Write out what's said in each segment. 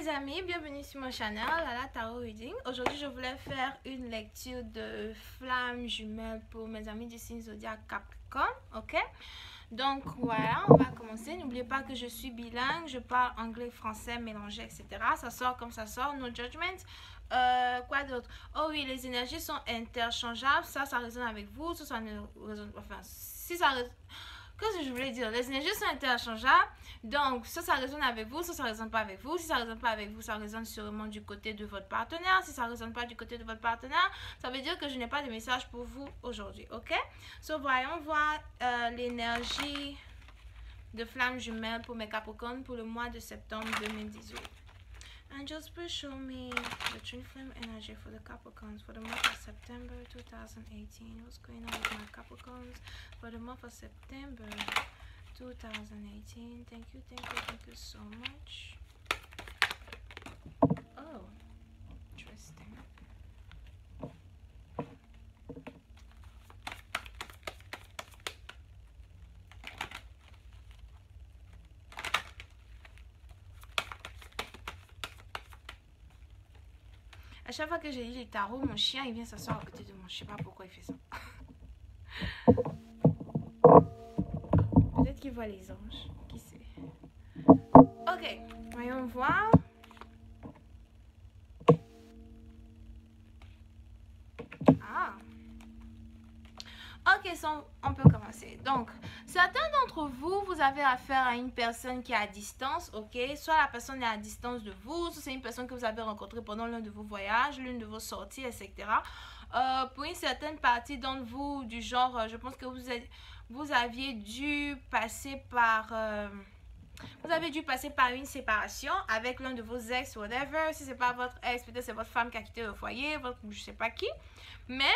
les amis, bienvenue sur mon channel Lala Tarot Reading. Aujourd'hui je voulais faire une lecture de flammes jumelles pour mes amis du signe zodiaque Capricorne, ok? Donc voilà, on va commencer. N'oubliez pas que je suis bilingue, je parle anglais, français, mélangé, etc. Ça sort comme ça sort, no judgment. Quoi d'autre? Oh oui, les énergies sont interchangeables, ça résonne avec vous, ça ne résonne pas, enfin, si ça résonne... Qu'est-ce que je voulais dire? Les énergies sont interchangeables. Donc, ça résonne avec vous, ça résonne pas avec vous. Si ça résonne pas avec vous, ça résonne sûrement du côté de votre partenaire. Si ça résonne pas du côté de votre partenaire, ça veut dire que je n'ai pas de message pour vous aujourd'hui, ok? So, voyons voir l'énergie de flamme jumelle pour mes Capricornes pour le mois de septembre 2018. Angels, please show me the twin flame energy for the Capricorns for the month of September 2018. What's going on with my Capricorns for the month of September 2018? Thank you so much. Oh, interesting. À chaque fois que j'ai lis les tarots, mon chien il vient s'asseoir à côté de moi. Je sais pas pourquoi il fait ça. Peut-être qu'il voit les anges. Qui sait? Ok, voyons voir. Ah. Ok, on peut commencer. Donc, certains d'entre vous, vous avez affaire à une personne qui est à distance, ok? Soit la personne est à distance de vous, soit c'est une personne que vous avez rencontrée pendant l'un de vos voyages, l'une de vos sorties, etc. Pour une certaine partie d'entre vous, du genre, je pense que vous aviez dû passer par... vous avez dû passer par une séparation avec l'un de vos ex, whatever. Si c'est pas votre ex, peut-être c'est votre femme qui a quitté le foyer, votre je sais pas qui. Mais...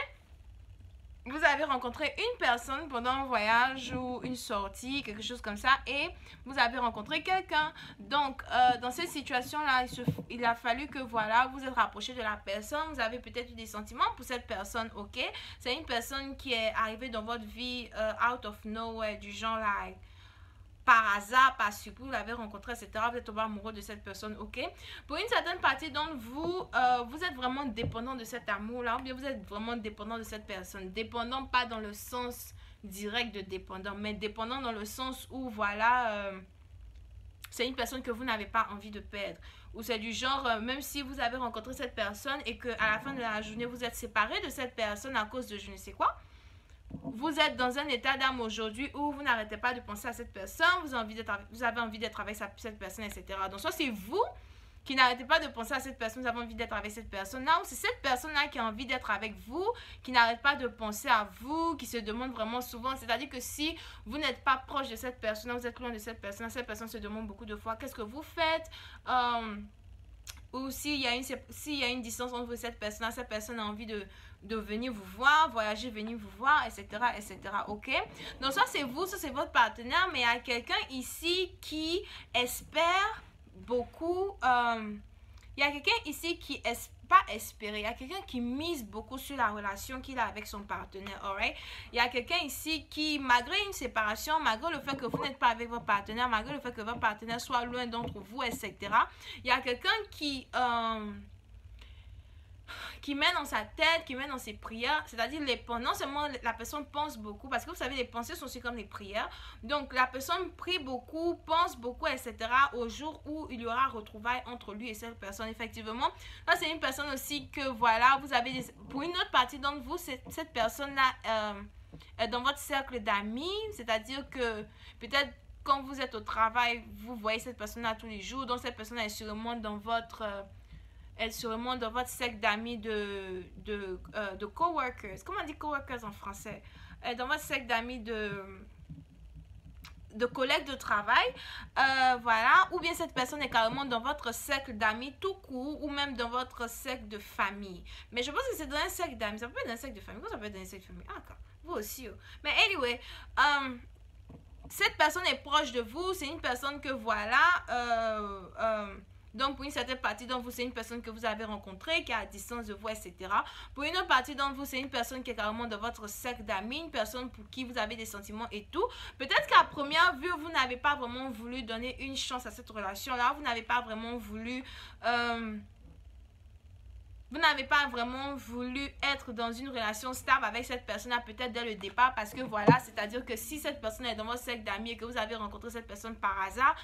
vous avez rencontré une personne pendant un voyage ou une sortie, quelque chose comme ça, et vous avez rencontré quelqu'un. Donc, dans cette situation-là, il a fallu que, voilà, vous êtes rapproché de la personne, vous avez peut-être eu des sentiments pour cette personne, ok? C'est une personne qui est arrivée dans votre vie out of nowhere, du genre, like, par hasard, par surprise, vous l'avez rencontré, etc. Vous êtes tombé amoureux de cette personne, ok? Pour une certaine partie d'entre vous, vous êtes vraiment dépendant de cet amour-là, ou bien vous êtes vraiment dépendant de cette personne. Dépendant, pas dans le sens direct de dépendant, mais dépendant dans le sens où, voilà, c'est une personne que vous n'avez pas envie de perdre. Ou c'est du genre, même si vous avez rencontré cette personne et qu'à la fin de la journée, vous êtes séparé de cette personne à cause de je ne sais quoi, vous êtes dans un état d'âme aujourd'hui où vous n'arrêtez pas de penser à cette personne, vous avez envie d'être avec cette personne, etc. Donc, soit c'est vous qui n'arrêtez pas de penser à cette personne, vous avez envie d'être avec cette personne-là, ou c'est cette personne-là qui a envie d'être avec vous, qui n'arrête pas de penser à vous, qui se demande vraiment souvent. C'est-à-dire que si vous n'êtes pas proche de cette personne, vous êtes loin de cette personne se demande beaucoup de fois qu'est-ce que vous faites. Ou s'il y a une distance entre vous et cette personne a envie de venir vous voir, voyager, venir vous voir, etc., etc., ok? Donc, soit c'est vous, soit c'est votre partenaire, mais il y a quelqu'un ici qui espère beaucoup, il y a quelqu'un ici qui pas espérer, il y a quelqu'un qui mise beaucoup sur la relation qu'il a avec son partenaire, alright? Il y a quelqu'un ici qui, malgré une séparation, malgré le fait que vous n'êtes pas avec votre partenaire, malgré le fait que votre partenaire soit loin d'entre vous, etc., il y a quelqu'un qui met dans sa tête, qui met dans ses prières, c'est-à-dire non seulement la personne pense beaucoup, parce que vous savez, les pensées sont aussi comme les prières, donc la personne prie beaucoup, pense beaucoup, etc., au jour où il y aura retrouvailles entre lui et cette personne, effectivement. Là, c'est une personne aussi que, voilà, vous avez pour une autre partie d'entre vous, cette personne-là est dans votre cercle d'amis, c'est-à-dire que peut-être quand vous êtes au travail, vous voyez cette personne-là tous les jours, donc cette personne est sûrement dans votre... elle est sûrement dans votre cercle d'amis de coworkers. Comment on dit coworkers en français? Dans votre cercle d'amis de collègues de travail. Voilà. Ou bien cette personne est carrément dans votre cercle d'amis tout court, ou même dans votre cercle de famille. Mais je pense que c'est dans un cercle d'amis. Ça peut être dans un cercle de famille. Comment ça peut être dans un cercle de famille? Ah, d'accord. Vous aussi. Oh. Mais anyway, cette personne est proche de vous. C'est une personne que, voilà... Donc, pour une certaine partie d'entre vous, c'est une personne que vous avez rencontrée, qui est à distance de vous, etc. Pour une autre partie d'entre vous, c'est une personne qui est carrément de votre cercle d'amis, une personne pour qui vous avez des sentiments et tout. Peut-être qu'à première vue, vous n'avez pas vraiment voulu donner une chance à cette relation-là. Vous n'avez pas vraiment voulu... vous n'avez pas vraiment voulu être dans une relation stable avec cette personne-là peut-être dès le départ parce que voilà, c'est-à-dire que si cette personne est dans votre cercle d'amis et que vous avez rencontré cette personne par hasard,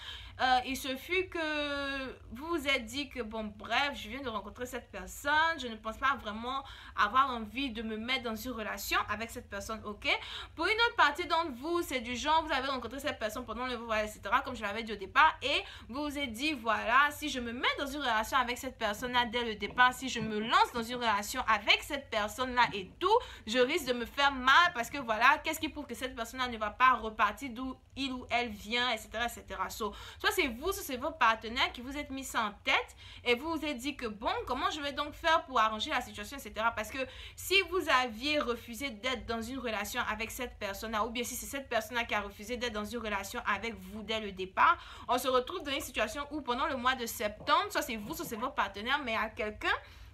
il se fut que vous vous êtes dit que bon bref, je viens de rencontrer cette personne, je ne pense pas vraiment avoir envie de me mettre dans une relation avec cette personne, ok? Pour une autre partie d'entre vous, c'est du genre, vous avez rencontré cette personne pendant le voyage, etc., comme je l'avais dit au départ, et vous vous êtes dit, voilà, si je me mets dans une relation avec cette personne-là dès le départ, si je me lance dans une relation avec cette personne-là et tout, je risque de me faire mal parce que voilà, qu'est-ce qui prouve que cette personne-là ne va pas repartir d'où il ou elle vient, etc., etc. So, soit c'est vous, soit c'est votre partenaire qui vous êtes mis ça en tête et vous vous êtes dit que bon, comment je vais donc faire pour arranger la situation, etc. Parce que si vous aviez refusé d'être dans une relation avec cette personne-là, ou bien si c'est cette personne-là qui a refusé d'être dans une relation avec vous dès le départ, on se retrouve dans une situation où pendant le mois de septembre, soit c'est vous, soit c'est votre partenaire, mais il y a quelqu'un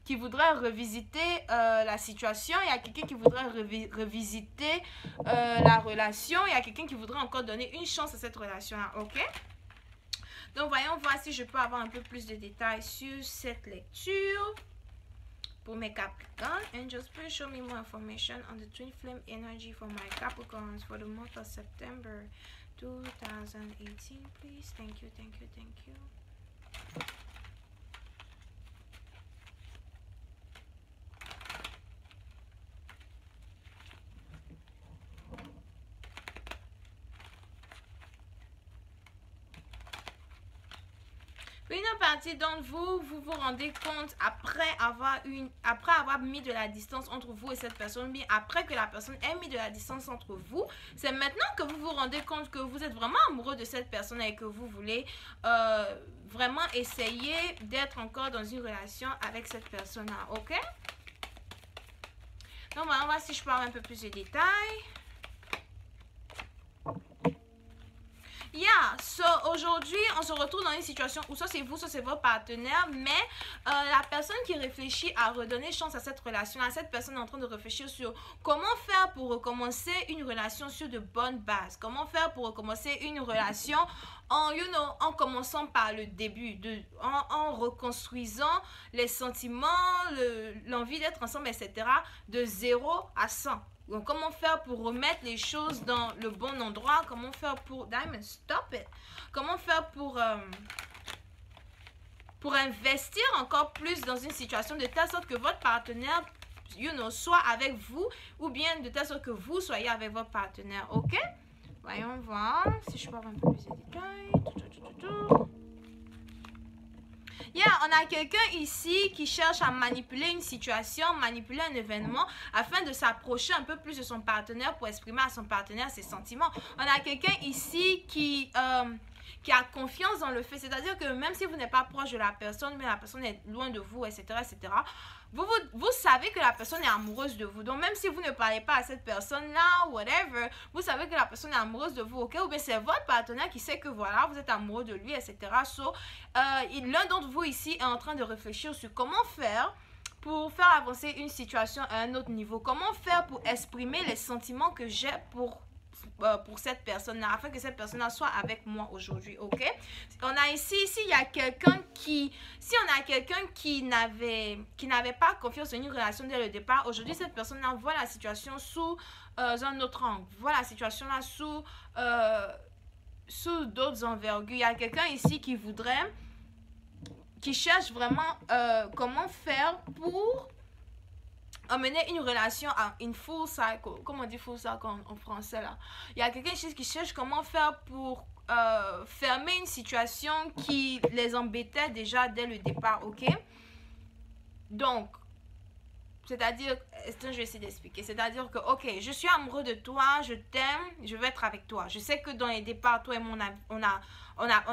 qui voudrait revisiter la situation, il y a quelqu'un qui voudrait revisiter la relation, il y a quelqu'un qui voudrait encore donner une chance à cette relation-là, ok? Donc, voyons voir si je peux avoir un peu plus de détails sur cette lecture. Pour mes Capricorns, Angels, please show me more information on the twin flame energy for my Capricorns for the month of September 2018, please. Thank you, thank you, thank you. Une partie d'entre vous, vous vous rendez compte après avoir mis de la distance entre vous et cette personne, bien après que la personne ait mis de la distance entre vous, c'est maintenant que vous vous rendez compte que vous êtes vraiment amoureux de cette personne et que vous voulez vraiment essayer d'être encore dans une relation avec cette personne-là, ok? Donc, on va voir si je peux avoir un peu plus de détails. Yeah, so aujourd'hui, on se retrouve dans une situation où soit c'est vous, soit c'est votre partenaire, mais la personne qui réfléchit à redonner chance à cette relation, à cette personne est en train de réfléchir sur comment faire pour recommencer une relation sur de bonnes bases, comment faire pour recommencer une relation en commençant par le début, en reconstruisant les sentiments, l'envie d'être ensemble, etc., de 0 à 100. Donc, comment faire pour remettre les choses dans le bon endroit? Comment faire pour... Diamond, stop it! Comment faire pour investir encore plus dans une situation de telle sorte que votre partenaire, soit avec vous ou bien de telle sorte que vous soyez avec votre partenaire, ok? Voyons voir si je peux avoir un peu plus de détails. Yeah, on a quelqu'un ici qui cherche à manipuler une situation, manipuler un événement afin de s'approcher un peu plus de son partenaire pour exprimer à son partenaire ses sentiments. On a quelqu'un ici qui a confiance dans le fait, c'est-à-dire que même si vous n'êtes pas proche de la personne, mais la personne est loin de vous, etc., etc., vous savez que la personne est amoureuse de vous. Donc, même si vous ne parlez pas à cette personne-là, whatever, vous savez que la personne est amoureuse de vous, ok? Ou bien c'est votre partenaire qui sait que, voilà, vous êtes amoureux de lui, etc. So, l'un d'entre vous ici est en train de réfléchir sur comment faire pour faire avancer une situation à un autre niveau. Comment faire pour exprimer les sentiments que j'ai pour cette personne-là, afin que cette personne-là soit avec moi aujourd'hui, ok? On a ici, il y a quelqu'un qui, si on a quelqu'un qui n'avait pas confiance en une relation dès le départ, aujourd'hui, cette personne-là voit la situation sous un autre angle, voit la situation-là sous d'autres envergures. Il y a quelqu'un ici qui cherche vraiment comment faire pour amener une relation à une full cycle. Comment on dit full cycle en français là? Il y a quelqu'un qui cherche comment faire pour fermer une situation qui les embêtait déjà dès le départ, ok? Donc, c'est-à-dire, je vais essayer d'expliquer. C'est-à-dire que, ok, je suis amoureux de toi, je t'aime, je veux être avec toi. Je sais que dans les départs, toi et moi, on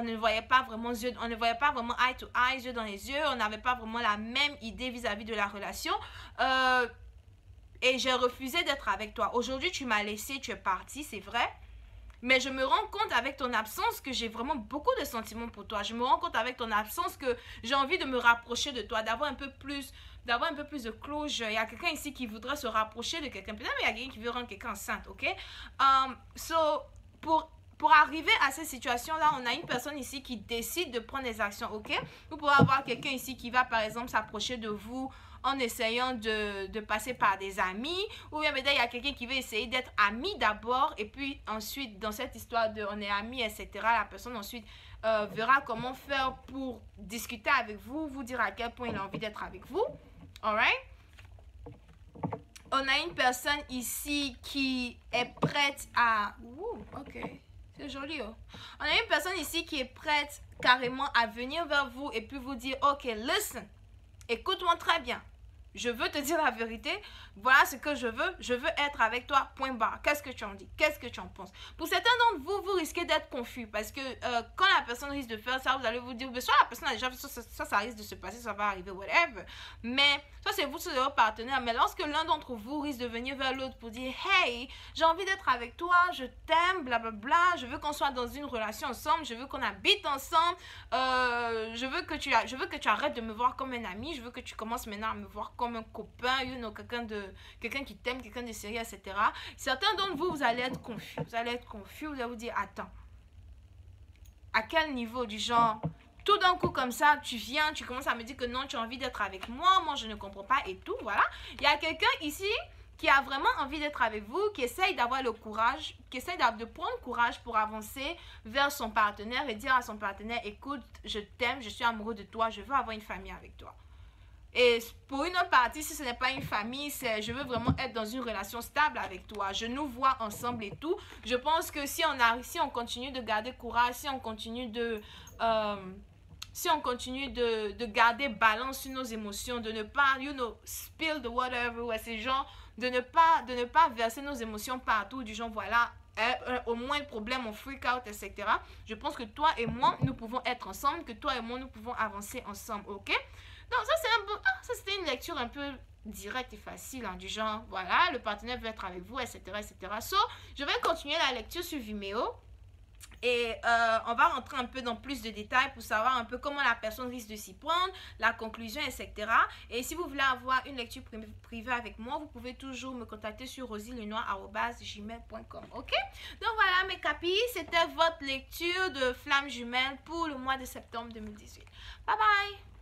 ne voyait pas vraiment eye to eye, yeux dans les yeux. On n'avait pas vraiment la même idée vis-à-vis de la relation. Et j'ai refusé d'être avec toi. Aujourd'hui, tu m'as laissé, tu es parti, c'est vrai. Mais je me rends compte avec ton absence que j'ai vraiment beaucoup de sentiments pour toi. Je me rends compte avec ton absence que j'ai envie de me rapprocher de toi, d'avoir un peu plus de closure. Il y a quelqu'un ici qui voudrait se rapprocher de quelqu'un. Peut-être il y a quelqu'un qui veut rendre quelqu'un enceinte, ok? Pour arriver à cette situation-là, on a une personne ici qui décide de prendre des actions, ok? Vous pouvez avoir quelqu'un ici qui va, par exemple, s'approcher de vous en essayant de passer par des amis, ou bien peut-être il y a quelqu'un qui veut essayer d'être ami d'abord, et puis ensuite, dans cette histoire de on est amis, etc., la personne ensuite verra comment faire pour discuter avec vous, vous dire à quel point il a envie d'être avec vous, alright? On a une personne ici qui est prête à... ok, c'est joli, oh. On a une personne ici qui est prête carrément à venir vers vous et puis vous dire, ok, listen, écoute-moi très bien. Je veux te dire la vérité, voilà ce que je veux être avec toi, point barre. Qu'est-ce que tu en dis? Qu'est-ce que tu en penses? Pour certains d'entre vous, vous risquez d'être confus parce que quand la personne risque de faire ça, vous allez vous dire, soit la personne a déjà fait ça risque de se passer, ça va arriver, whatever. Mais soit c'est vous, c'est votre partenaire, mais lorsque l'un d'entre vous risque de venir vers l'autre pour dire, hey, j'ai envie d'être avec toi, je t'aime, blablabla, je veux qu'on soit dans une relation ensemble, je veux qu'on habite ensemble, je veux que tu arrêtes de me voir comme un ami, je veux que tu commences maintenant à me voir comme un copain, quelqu'un qui t'aime, quelqu'un de sérieux, etc. Certains d'entre vous, vous allez être confus. Vous allez vous dire, attends, à quel niveau du genre, tout d'un coup comme ça, tu viens, tu commences à me dire que non, tu as envie d'être avec moi je ne comprends pas et tout, voilà. Il y a quelqu'un ici qui a vraiment envie d'être avec vous, qui essaye d'avoir le courage, qui essaye de prendre courage pour avancer vers son partenaire et dire à son partenaire, écoute, je t'aime, je suis amoureux de toi, je veux avoir une famille avec toi. Et pour une autre partie, si ce n'est pas une famille, c'est je veux vraiment être dans une relation stable avec toi. Je nous vois ensemble et tout. Je pense que si on continue de garder courage, si on continue de garder balance sur nos émotions, de ne pas, spill the whatever, ouais, c'est genre, de ne pas verser nos émotions partout, du genre, voilà, au moins le problème, on freak out, etc. Je pense que toi et moi, nous pouvons être ensemble, que toi et moi, nous pouvons avancer ensemble, ok? Donc ça c'était une lecture un peu directe et facile, hein, du genre, voilà, le partenaire veut être avec vous, etc., etc. So, je vais continuer la lecture sur Vimeo. Et on va rentrer un peu dans plus de détails pour savoir un peu comment la personne risque de s'y prendre, la conclusion, etc. Et si vous voulez avoir une lecture privée avec moi, vous pouvez toujours me contacter sur rosylenoir@gmail.com. Ok? Donc voilà mes capis, c'était votre lecture de Flamme Jumelle pour le mois de septembre 2018. Bye bye!